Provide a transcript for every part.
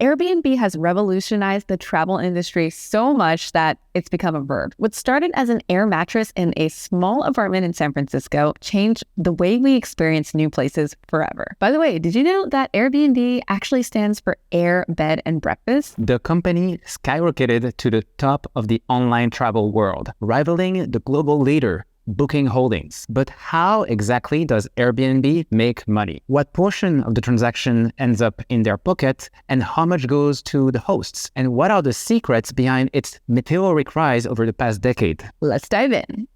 Airbnb has revolutionized the travel industry so much that it's become a verb. What started as an air mattress in a small apartment in San Francisco changed the way we experience new places forever. By the way, did you know that Airbnb actually stands for Air, Bed, and Breakfast? The company skyrocketed to the top of the online travel world, rivaling the global leader, Booking Holdings. But how exactly does Airbnb make money? What portion of the transaction ends up in their pocket, and how much goes to the hosts? And what are the secrets behind its meteoric rise over the past decade? Let's dive in.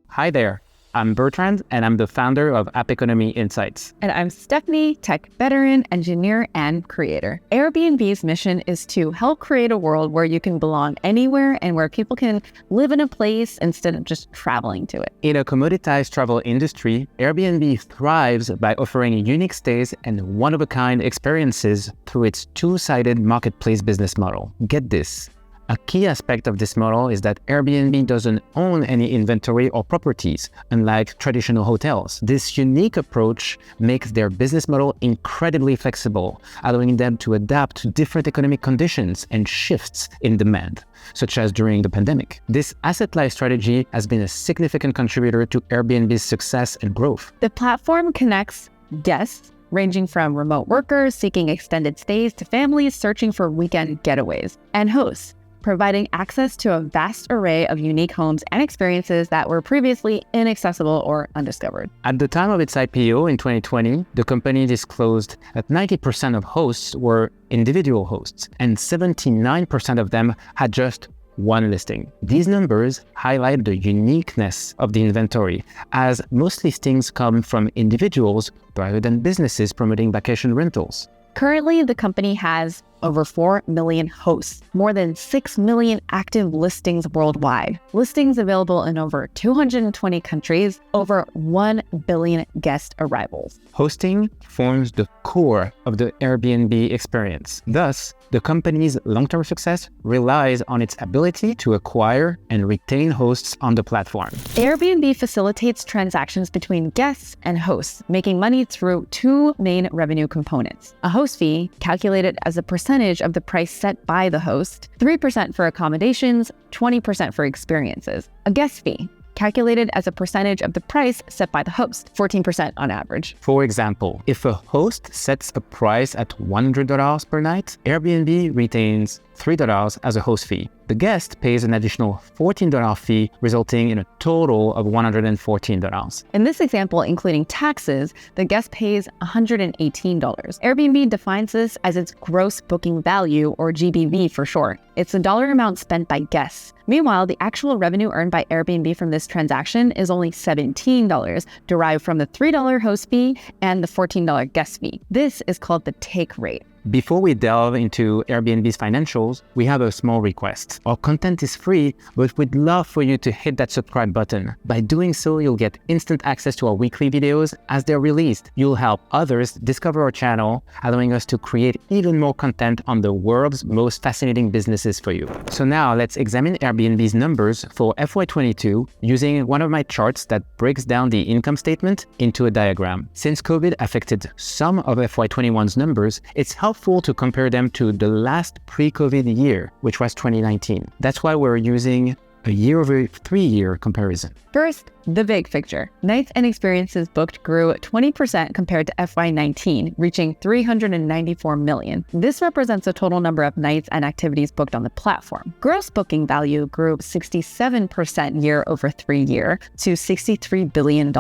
Hi there. I'm Bertrand, and I'm the founder of App Economy Insights. And I'm Stephanie, tech veteran, engineer, and creator. Airbnb's mission is to help create a world where you can belong anywhere and where people can live in a place instead of just traveling to it. In a commoditized travel industry, Airbnb thrives by offering unique stays and one-of-a-kind experiences through its two-sided marketplace business model. Get this. A key aspect of this model is that Airbnb doesn't own any inventory or properties, unlike traditional hotels. This unique approach makes their business model incredibly flexible, allowing them to adapt to different economic conditions and shifts in demand, such as during the pandemic. This asset-light strategy has been a significant contributor to Airbnb's success and growth. The platform connects guests ranging from remote workers seeking extended stays to families searching for weekend getaways, and hosts, providing access to a vast array of unique homes and experiences that were previously inaccessible or undiscovered. At the time of its IPO in 2020, the company disclosed that 90% of hosts were individual hosts, and 79% of them had just one listing. These numbers highlight the uniqueness of the inventory, as most listings come from individuals rather than businesses promoting vacation rentals. Currently, the company has over 4 million hosts, more than 6 million active listings worldwide, listings available in over 220 countries, over 1 billion guest arrivals. Hosting forms the core of the Airbnb experience. Thus, the company's long-term success relies on its ability to acquire and retain hosts on the platform. Airbnb facilitates transactions between guests and hosts, making money through two main revenue components: a host fee, calculated as a percentage of the price set by the host, 3% for accommodations, 20% for experiences; a guest fee, calculated as a percentage of the price set by the host, 14% on average. For example, if a host sets a price at $100 per night, Airbnb retains $3 as a host fee. The guest pays an additional $14 fee, resulting in a total of $114. In this example, including taxes, the guest pays $118. Airbnb defines this as its gross booking value, or GBV for short. It's the dollar amount spent by guests. Meanwhile, the actual revenue earned by Airbnb from this transaction is only $17, derived from the $3 host fee and the $14 guest fee. This is called the take rate. Before we delve into Airbnb's financials, we have a small request. Our content is free, but we'd love for you to hit that subscribe button. By doing so, you'll get instant access to our weekly videos as they're released. You'll help others discover our channel, allowing us to create even more content on the world's most fascinating businesses for you. So now let's examine Airbnb's numbers for FY22 using one of my charts that breaks down the income statement into a diagram. Since COVID affected some of FY21's numbers, it's helpful to compare them to the last pre-COVID year, which was 2019. That's why we're using a year-over-3-year comparison. First, the big picture. Nights and experiences booked grew 20% compared to FY19, reaching 394 million. This represents the total number of nights and activities booked on the platform. Gross booking value grew 67% year over 3 year to $63 billion.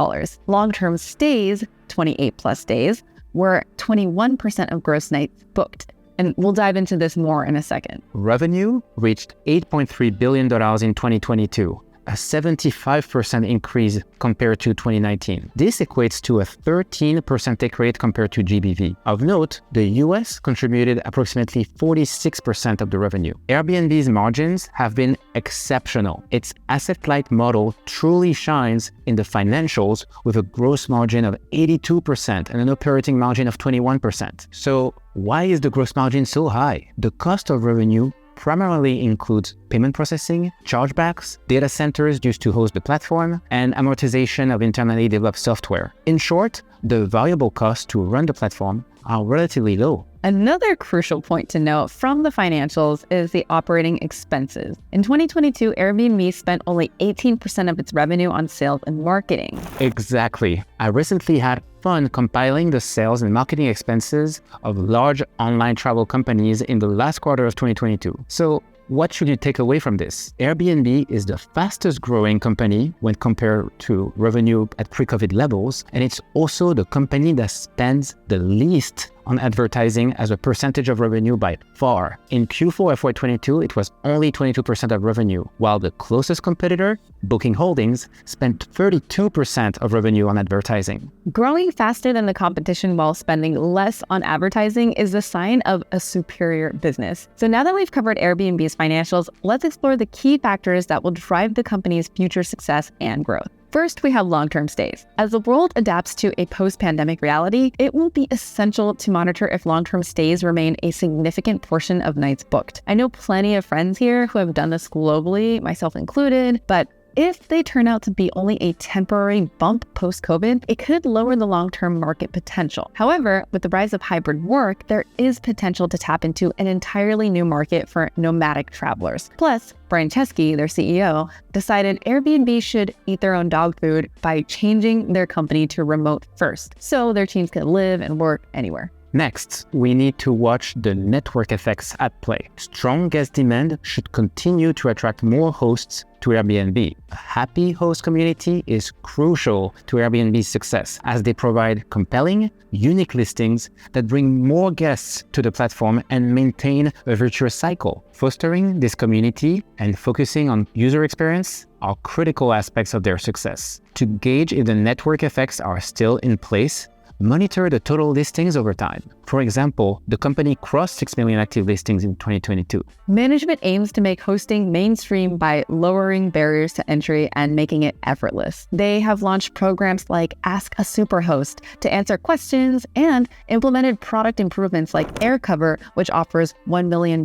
Long-term stays, 28 plus days, were 21% of gross nights booked. And we'll dive into this more in a second. Revenue reached $8.3 billion in 2022, a 75% increase compared to 2019. This equates to a 13% take rate compared to GBV. Of note, the US contributed approximately 46% of the revenue. Airbnb's margins have been exceptional. Its asset-light model truly shines in the financials, with a gross margin of 82% and an operating margin of 21%. So why is the gross margin so high? The cost of revenue primarily includes payment processing, chargebacks, data centers used to host the platform, and amortization of internally developed software. In short, the variable costs to run the platform are relatively low. Another crucial point to note from the financials is the operating expenses. In 2022, Airbnb spent only 18% of its revenue on sales and marketing. Exactly. I recently had fun compiling the sales and marketing expenses of large online travel companies in the last quarter of 2022. So, what should you take away from this? Airbnb is the fastest growing company when compared to revenue at pre-COVID levels, and it's also the company that spends the least on advertising as a percentage of revenue by far. In Q4 FY22, it was only 22% of revenue, while the closest competitor, Booking Holdings, spent 32% of revenue on advertising. Growing faster than the competition while spending less on advertising is a sign of a superior business. So now that we've covered Airbnb's financials, let's explore the key factors that will drive the company's future success and growth. First, we have long-term stays. As the world adapts to a post-pandemic reality, it will be essential to monitor if long-term stays remain a significant portion of nights booked. I know plenty of friends here who have done this globally, myself included, but if they turn out to be only a temporary bump post-COVID, it could lower the long-term market potential. However, with the rise of hybrid work, there is potential to tap into an entirely new market for nomadic travelers. Plus, Brian Chesky, their CEO, decided Airbnb should eat their own dog food by changing their company to remote first, so their teams can live and work anywhere. Next, we need to watch the network effects at play. Strong guest demand should continue to attract more hosts to Airbnb. A happy host community is crucial to Airbnb's success, as they provide compelling, unique listings that bring more guests to the platform and maintain a virtuous cycle. Fostering this community and focusing on user experience are critical aspects of their success. To gauge if the network effects are still in place, monitor the total listings over time. For example, the company crossed 6 million active listings in 2022. Management aims to make hosting mainstream by lowering barriers to entry and making it effortless. They have launched programs like Ask a Superhost to answer questions and implemented product improvements like AirCover, which offers $1 million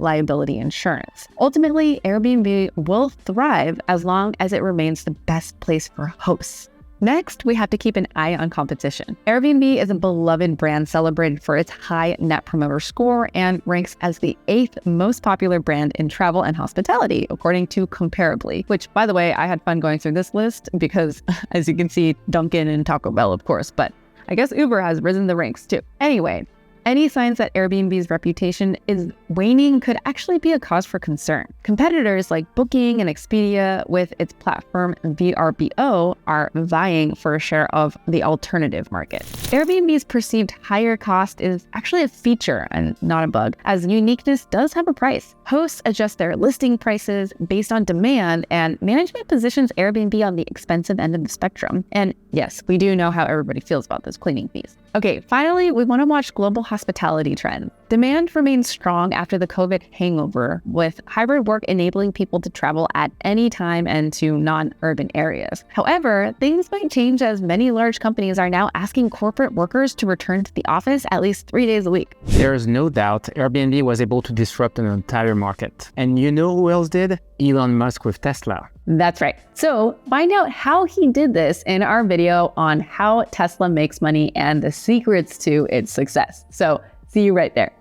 liability insurance. Ultimately, Airbnb will thrive as long as it remains the best place for hosts. Next, we have to keep an eye on competition. Airbnb is a beloved brand celebrated for its high Net Promoter Score and ranks as the 8th most popular brand in travel and hospitality, according to Comparably, which, by the way, I had fun going through this list because, as you can see, Dunkin' and Taco Bell, of course, but I guess Uber has risen the ranks too. Anyway, any signs that Airbnb's reputation is waning could actually be a cause for concern. Competitors like Booking and Expedia with its platform VRBO are vying for a share of the alternative market. Airbnb's perceived higher cost is actually a feature and not a bug, as uniqueness does have a price. Hosts adjust their listing prices based on demand, and management positions Airbnb on the expensive end of the spectrum. And yes, we do know how everybody feels about those cleaning fees. Okay, finally, we want to watch global hospitality trends. Demand remains strong after the COVID hangover, with hybrid work enabling people to travel at any time and to non-urban areas. However, things might change as many large companies are now asking corporate workers to return to the office at least 3 days a week. There is no doubt Airbnb was able to disrupt an entire market. And you know who else did? Elon Musk with Tesla. That's right. So find out how he did this in our video on how Tesla makes money and the secrets to its success. So see you right there.